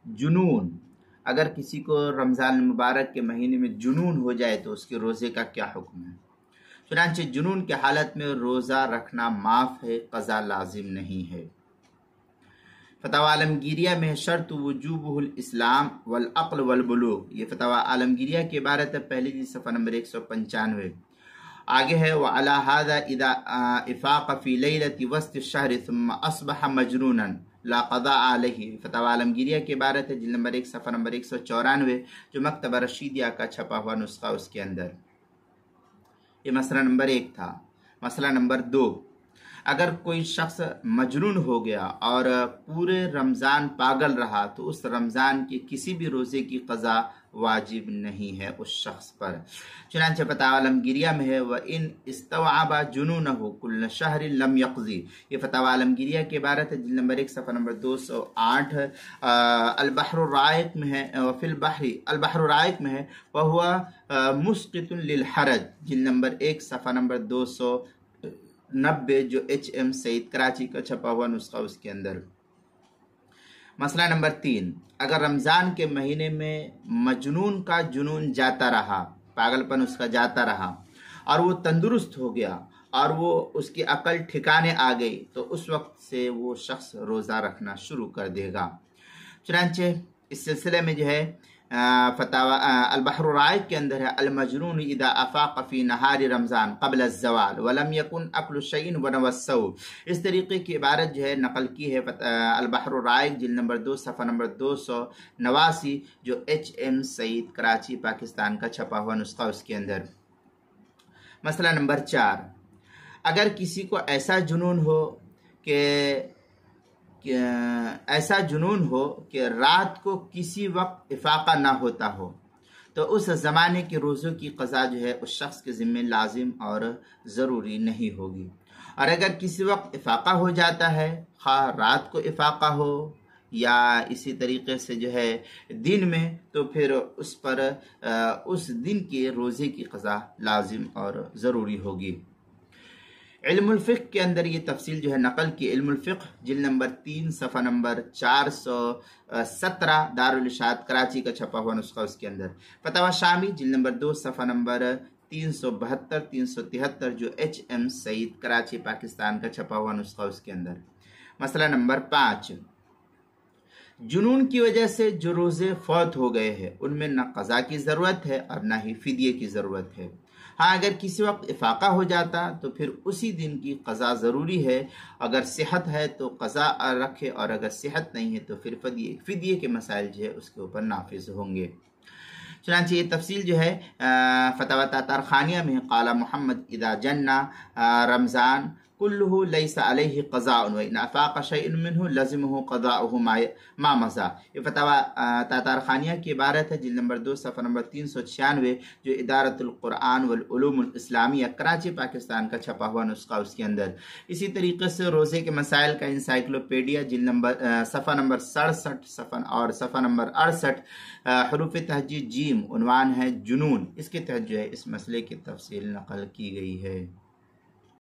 جنون، اگر کسی کو رمضان المبارک کے مہینے میں جنون ہو جائے تو اس کے روزے کا کیا حکم ہے؟ چنانچہ جنون کی حالت میں روزہ رکھنا معاف ہے، قضا لازم نہیں ہے۔ فتاوی عالمگیریہ میں شرط وجوبہ الاسلام والعقل والبلوغ، یہ فتاوی عالمگیریہ کی عبارت ہے، پہلی جلد صفحہ نمبر 195۔ آگے ہے وعلی ھذا اذا افاق فی لیلۃ وسط الشہر ثم اصبح مجنونا لا قضاء علیہ، فتاوی عالمگیریہ کی عبارت ہے، جلد نمبر 1 صفحہ نمبر 194، جو مکتبہ رشیدیہ کا چھپا ہوا نسخہ اس کے اندر۔ یہ مسئلہ نمبر 1 تھا۔ مسئلہ نمبر 2، اگر کوئی شخص مجنون ہو گیا اور پورے رمضان پاگل رہا تو اس رمضان کے کسی بھی روزے کی قضا واجب نہیں ہے اس شخص پر۔ چنانچہ فتاوی عالمگیریہ میں ہے وَإِنْ اسْتَوْعَبَ جُنُونَهُ كُلَّ شَهْرٍ لَمْ يَقْضِ، یہ فتاوی عالمگیریہ کی عبارت ہے، جلد نمبر 1 صفحہ نمبر 208۔ البحر الرائق میں ہے، فی البحر الرائق میں ہے وَهُوَ مُسْقِطٌ لِلْحَرَجِ، جلد نمبر 1 صفحہ نمبر 290، جو HM سعید کراچی کا چھپا ہوا نسخہ اس کے اندر۔ مسئلہ نمبر 3، اگر رمضان کے مہینے میں مجنون کا جنون جاتا رہا، پاگل پن اس کا جاتا رہا اور وہ تندرست ہو گیا اور وہ اس کی عقل ٹھکانے آ گئی تو اس وقت سے وہ شخص روزہ رکھنا شروع کر دے گا۔ چنانچہ اس سلسلے میں جو ہے فتاوی البحر الرائق کے اندر ہے المجنون اذا افاق فی نہار رمضان قبل الزوال ولم یکن اکل شیء ونوى الصوم، اس طریقے کی عبارت جو ہے نقل کی ہے البحر الرائق، جلد نمبر 2 صفحہ نمبر 289، جو HM سعید کراچی پاکستان کا چھپا ہوا نسخہ اس کے اندر۔ مسئلہ نمبر 4، اگر کسی کو ایسا جنون ہو کہ رات کو کسی وقت افاقہ نہ ہوتا ہو تو اس زمانے کے روزوں کی قضا جو ہے اس شخص کے ذمہ لازم اور ضروری نہیں ہوگی، اور اگر کسی وقت افاقہ ہو جاتا ہے، خواہ رات کو افاقہ ہو یا اسی طریقے سے جو ہے دن میں، تو پھر اس پر اس دن کے روزے کی قضا لازم اور ضروری ہوگی۔ علم الفقہ کے اندر یہ تفصیل جو ہے نقل کی، علم الفقہ جلد نمبر 3 صفحہ نمبر 417، دارالارشاد کراچی کا چھپا ہوا نسخہ اس کے اندر۔ فتاوی شامی جلد نمبر 2 صفحہ نمبر 372 373، جو HM سعید کراچی پاکستان کا چھپا ہوا نسخہ اس کے اندر۔ مسئلہ نمبر 5، جنون کی وجہ سے جو روزے فوت ہو گئے ہیں ان میں نہ قضا کی ضرورت ہے اور نہ ہی فدیے کی ضرورت ہے۔ ہاں اگر کسی وقت افاقہ ہو جاتا تو پھر اسی دن کی قضا ضروری ہے، اگر صحت ہے تو قضا رکھے اور اگر صحت نہیں ہے تو پھر فدیے کے مسائل جو ہے اس کے اوپر نافذ ہوں گے۔ چنانچہ یہ تفصیل جو ہے فتاوی تاتار خانیہ میں قال محمد اذا جن رمضان کلہ لیس علیہ قضاء وان افاق شیء منہ لزمہ قضاؤہ ما مضی، یہ فتاوی تاتار خانیہ کی عبارت ہے، جلد نمبر 2 صفحہ نمبر 396، جو ادارۃ القرآن والعلوم الاسلامیہ کراچی پاکستان کا چھپا ہوا نسخہ اس کے اندر۔ اسی طریقے سے روزے کے مسائل کا انسائکلوپیڈیا جلد نمبر صفحہ نمبر 67 اور صفحہ نمبر 68، حروف تہجی جیم، عنوان ہے جنون، اس کے تحت جو ہے اس مسئلے کی تفصیل نقل کی گئی ہے۔